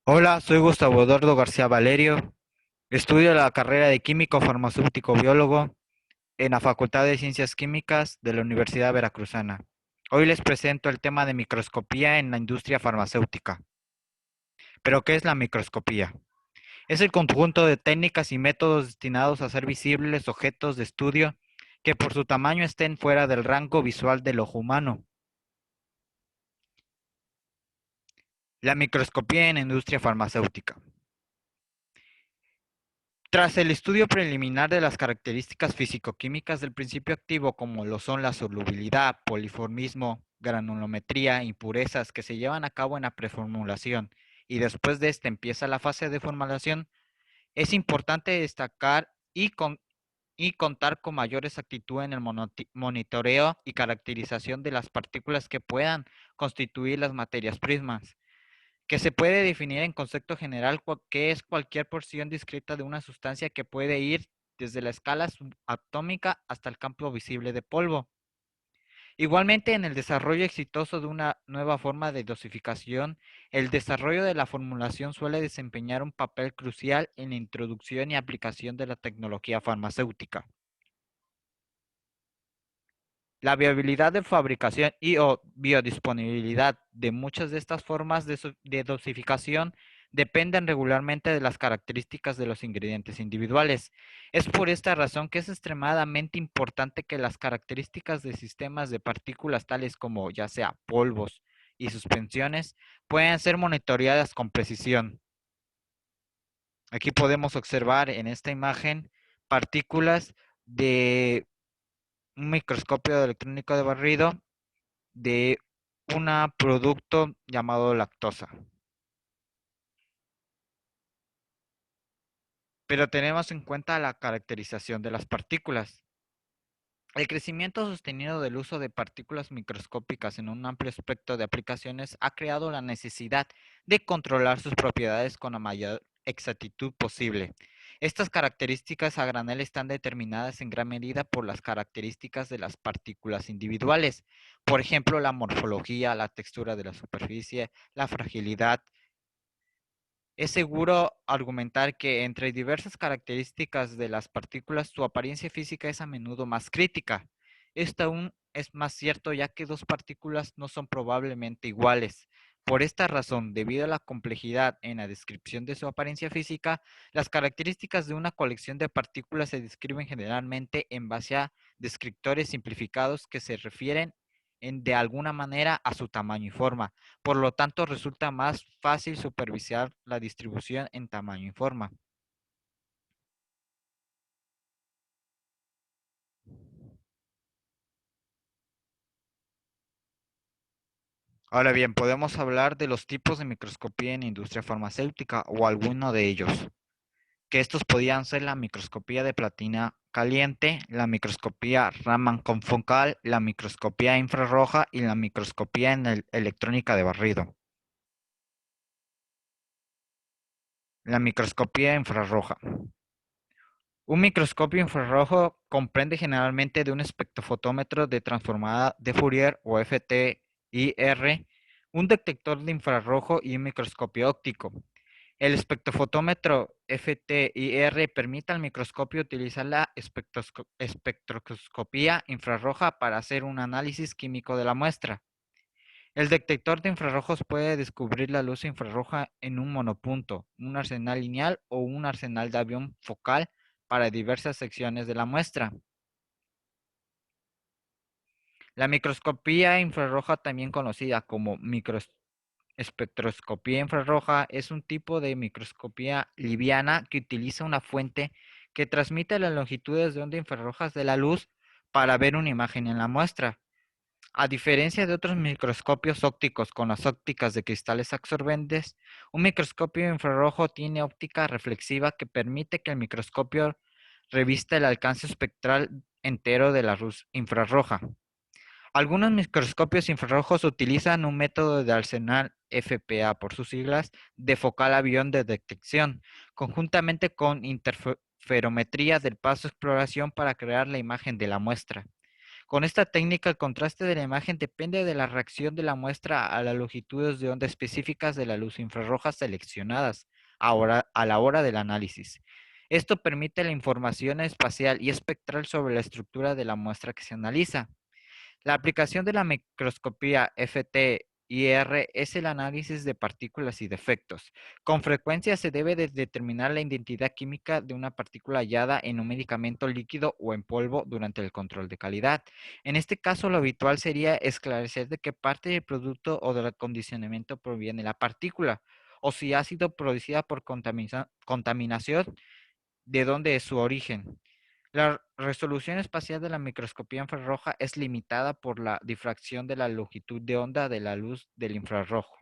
Hola, soy Gustavo Eduardo García Valerio. Estudio la carrera de químico farmacéutico biólogo en la Facultad de Ciencias Químicas de la Universidad Veracruzana. Hoy les presento el tema de microscopía en la industria farmacéutica. ¿Pero qué es la microscopía? Es el conjunto de técnicas y métodos destinados a hacer visibles objetos de estudio que por su tamaño estén fuera del rango visual del ojo humano. La microscopía en la industria farmacéutica. Tras el estudio preliminar de las características físico-químicas del principio activo, como lo son la solubilidad, poliformismo, granulometría, impurezas que se llevan a cabo en la preformulación y después de esta empieza la fase de formulación, es importante destacar y contar con mayor exactitud en el monitoreo y caracterización de las partículas que puedan constituir las materias primas, que se puede definir en concepto general que es cualquier porción discreta de una sustancia que puede ir desde la escala subatómica hasta el campo visible de polvo. Igualmente, en el desarrollo exitoso de una nueva forma de dosificación, el desarrollo de la formulación suele desempeñar un papel crucial en la introducción y aplicación de la tecnología farmacéutica. La viabilidad de fabricación y o biodisponibilidad de muchas de estas formas de dosificación dependen regularmente de las características de los ingredientes individuales. Es por esta razón que es extremadamente importante que las características de sistemas de partículas tales como ya sea polvos y suspensiones puedan ser monitoreadas con precisión. Aquí podemos observar en esta imagen partículas de un microscopio electrónico de barrido de un producto llamado lactosa. Pero tenemos en cuenta la caracterización de las partículas. El crecimiento sostenido del uso de partículas microscópicas en un amplio espectro de aplicaciones ha creado la necesidad de controlar sus propiedades con la mayor exactitud posible. Estas características a granel están determinadas en gran medida por las características de las partículas individuales, por ejemplo, la morfología, la textura de la superficie, la fragilidad. Es seguro argumentar que entre diversas características de las partículas, su apariencia física es a menudo más crítica. Esto aún es más cierto ya que dos partículas no son probablemente iguales. Por esta razón, debido a la complejidad en la descripción de su apariencia física, las características de una colección de partículas se describen generalmente en base a descriptores simplificados que se refieren de alguna manera a su tamaño y forma. Por lo tanto, resulta más fácil supervisar la distribución en tamaño y forma. Ahora bien, podemos hablar de los tipos de microscopía en la industria farmacéutica o alguno de ellos, que estos podían ser la microscopía de platina caliente, la microscopía Raman confocal, la microscopía infrarroja y la microscopía en electrónica de barrido. La microscopía infrarroja. Un microscopio infrarrojo comprende generalmente de un espectrofotómetro de transformada de Fourier o FTIR, un detector de infrarrojo y un microscopio óptico. El espectrofotómetro FTIR permite al microscopio utilizar la espectroscopía infrarroja para hacer un análisis químico de la muestra. El detector de infrarrojos puede descubrir la luz infrarroja en un monopunto, un arsenal lineal o un arsenal de avión focal para diversas secciones de la muestra. La microscopía infrarroja, también conocida como microespectroscopía infrarroja, es un tipo de microscopía liviana que utiliza una fuente que transmite las longitudes de onda infrarrojas de la luz para ver una imagen en la muestra. A diferencia de otros microscopios ópticos con las ópticas de cristales absorbentes, un microscopio infrarrojo tiene óptica reflexiva que permite que el microscopio revista el alcance espectral entero de la luz infrarroja. Algunos microscopios infrarrojos utilizan un método de arsenal FPA por sus siglas de focal avión de detección, conjuntamente con interferometría del paso exploración para crear la imagen de la muestra. Con esta técnica, el contraste de la imagen depende de la reacción de la muestra a las longitudes de onda específicas de la luz infrarroja seleccionadas a la hora del análisis. Esto permite la información espacial y espectral sobre la estructura de la muestra que se analiza. La aplicación de la microscopía FTIR es el análisis de partículas y defectos. Con frecuencia se debe de determinar la identidad química de una partícula hallada en un medicamento líquido o en polvo durante el control de calidad. En este caso, lo habitual sería esclarecer de qué parte del producto o del acondicionamiento proviene la partícula, o si ha sido producida por contaminación, de dónde es su origen. La resolución espacial de la microscopía infrarroja es limitada por la difracción de la longitud de onda de la luz del infrarrojo.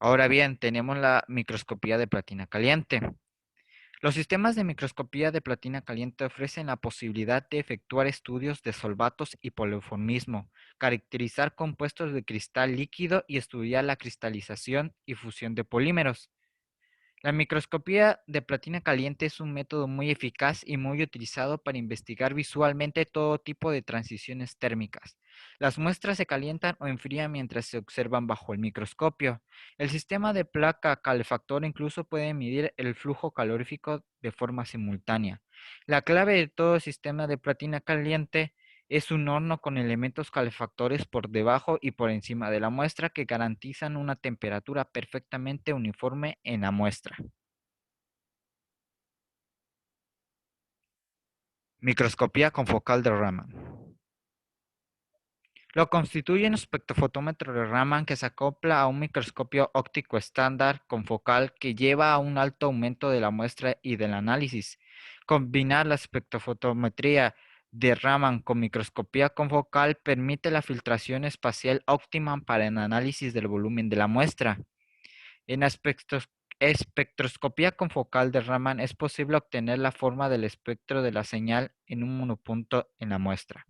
Ahora bien, tenemos la microscopía de platina caliente. Los sistemas de microscopía de platina caliente ofrecen la posibilidad de efectuar estudios de solvatos y poliformismo, caracterizar compuestos de cristal líquido y estudiar la cristalización y fusión de polímeros. La microscopía de platina caliente es un método muy eficaz y muy utilizado para investigar visualmente todo tipo de transiciones térmicas. Las muestras se calientan o enfrían mientras se observan bajo el microscopio. El sistema de placa calefactor incluso puede medir el flujo calorífico de forma simultánea. La clave de todo sistema de platina caliente es un horno con elementos calefactores por debajo y por encima de la muestra que garantizan una temperatura perfectamente uniforme en la muestra. Microscopía con focal de Raman. Lo constituye un espectrofotómetro de Raman que se acopla a un microscopio óptico estándar con focal que lleva a un alto aumento de la muestra y del análisis. Combinar la espectrofotometría de Raman con microscopía con focal permite la filtración espacial óptima para el análisis del volumen de la muestra. En la espectroscopía confocal de Raman es posible obtener la forma del espectro de la señal en un monopunto en la muestra.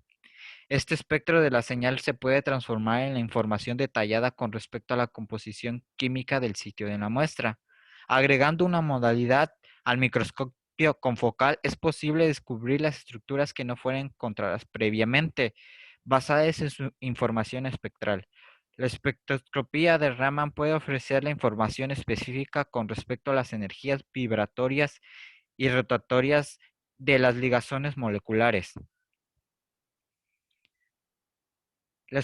Este espectro de la señal se puede transformar en la información detallada con respecto a la composición química del sitio de la muestra. Agregando una modalidad al microscopio confocal es posible descubrir las estructuras que no fueron encontradas previamente, basadas en su información espectral. La espectroscopía de Raman puede ofrecer la información específica con respecto a las energías vibratorias y rotatorias de las ligazones moleculares. La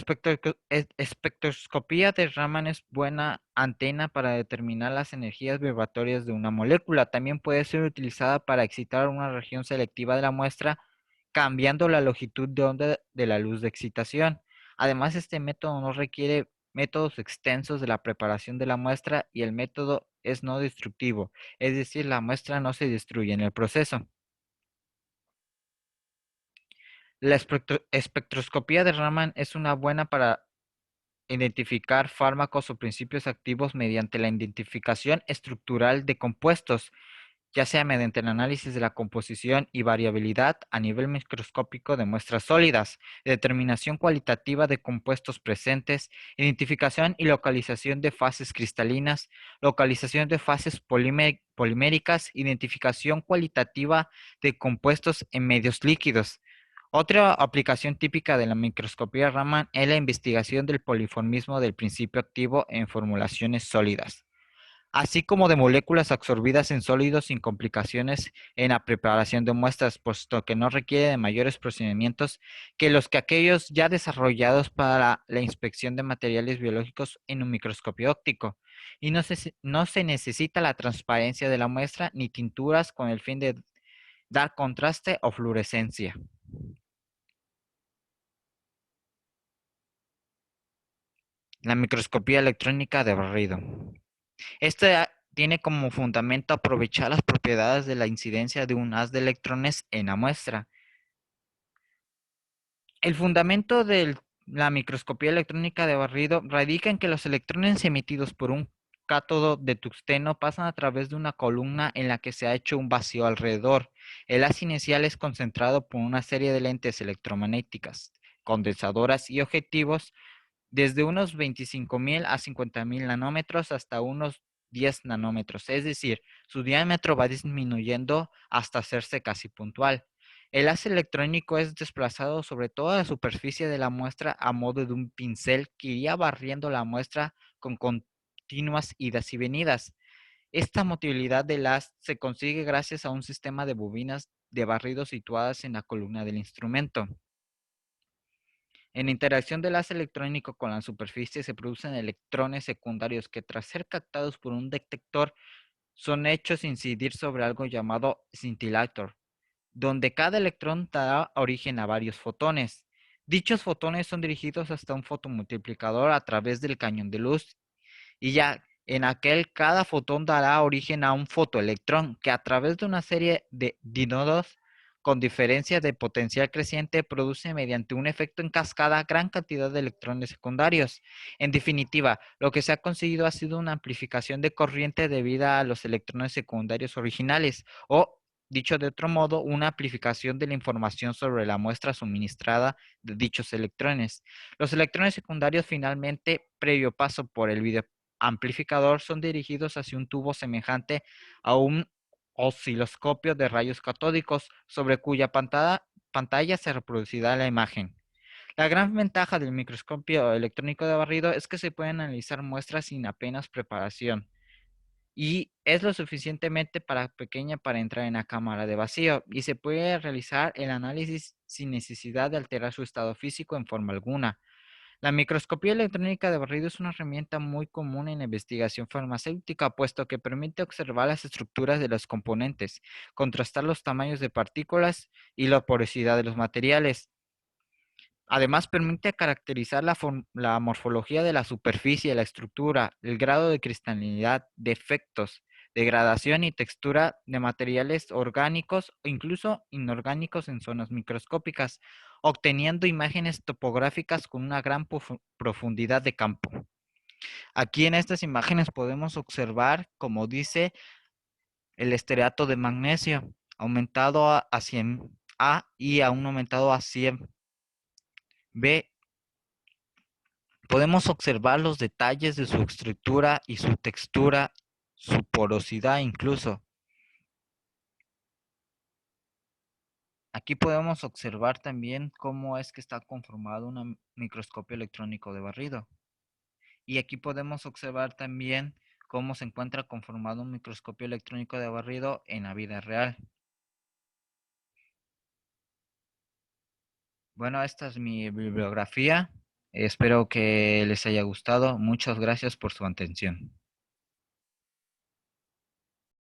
espectroscopía de Raman es buena antena para determinar las energías vibratorias de una molécula. También puede ser utilizada para excitar una región selectiva de la muestra, cambiando la longitud de onda de la luz de excitación. Además, este método no requiere métodos extensos de la preparación de la muestra y el método es no destructivo, es decir, la muestra no se destruye en el proceso. La espectroscopía de Raman es una buena para identificar fármacos o principios activos mediante la identificación estructural de compuestos, ya sea mediante el análisis de la composición y variabilidad a nivel microscópico de muestras sólidas, determinación cualitativa de compuestos presentes, identificación y localización de fases cristalinas, localización de fases poliméricas, identificación cualitativa de compuestos en medios líquidos. Otra aplicación típica de la microscopía Raman es la investigación del poliformismo del principio activo en formulaciones sólidas, así como de moléculas absorbidas en sólidos sin complicaciones en la preparación de muestras, puesto que no requiere de mayores procedimientos que los que aquellos ya desarrollados para la inspección de materiales biológicos en un microscopio óptico, y no se necesita la transparencia de la muestra ni tinturas con el fin de dar contraste o fluorescencia. La microscopía electrónica de barrido. Esta tiene como fundamento aprovechar las propiedades de la incidencia de un haz de electrones en la muestra. El fundamento de la microscopía electrónica de barrido radica en que los electrones emitidos por un cátodo de tungsteno pasan a través de una columna en la que se ha hecho un vacío alrededor. El haz inicial es concentrado por una serie de lentes electromagnéticas, condensadoras y objetivos desde unos 25.000 a 50.000 nanómetros hasta unos 10 nanómetros, es decir, su diámetro va disminuyendo hasta hacerse casi puntual. El haz electrónico es desplazado sobre toda la superficie de la muestra a modo de un pincel que iría barriendo la muestra con continuas idas y venidas. Esta motilidad del haz se consigue gracias a un sistema de bobinas de barrido situadas en la columna del instrumento. En la interacción del haz electrónico con la superficie se producen electrones secundarios que, tras ser captados por un detector, son hechos incidir sobre algo llamado scintillator, donde cada electrón da origen a varios fotones. Dichos fotones son dirigidos hasta un fotomultiplicador a través del cañón de luz y ya en aquel cada fotón dará origen a un fotoelectrón que, a través de una serie de dínodos con diferencia de potencial creciente, produce mediante un efecto en cascada gran cantidad de electrones secundarios. En definitiva, lo que se ha conseguido ha sido una amplificación de corriente debida a los electrones secundarios originales, o dicho de otro modo, una amplificación de la información sobre la muestra suministrada de dichos electrones. Los electrones secundarios, finalmente, previo paso por el videoamplificador, son dirigidos hacia un tubo semejante a un osciloscopio de rayos catódicos, sobre cuya pantalla se reproducirá la imagen. La gran ventaja del microscopio electrónico de barrido es que se pueden analizar muestras sin apenas preparación y es lo suficientemente pequeña para entrar en la cámara de vacío, y se puede realizar el análisis sin necesidad de alterar su estado físico en forma alguna. La microscopía electrónica de barrido es una herramienta muy común en la investigación farmacéutica, puesto que permite observar las estructuras de los componentes, contrastar los tamaños de partículas y la porosidad de los materiales. Además, permite caracterizar la morfología de la superficie, la estructura, el grado de cristalinidad, defectos, degradación y textura de materiales orgánicos o incluso inorgánicos en zonas microscópicas, obteniendo imágenes topográficas con una gran profundidad de campo. Aquí en estas imágenes podemos observar, como dice, el estearato de magnesio aumentado a 100A y aún aumentado a 100B. Podemos observar los detalles de su estructura y su textura, su porosidad incluso. Aquí podemos observar también cómo es que está conformado un microscopio electrónico de barrido. Y aquí podemos observar también cómo se encuentra conformado un microscopio electrónico de barrido en la vida real. Bueno, esta es mi bibliografía. Espero que les haya gustado. Muchas gracias por su atención.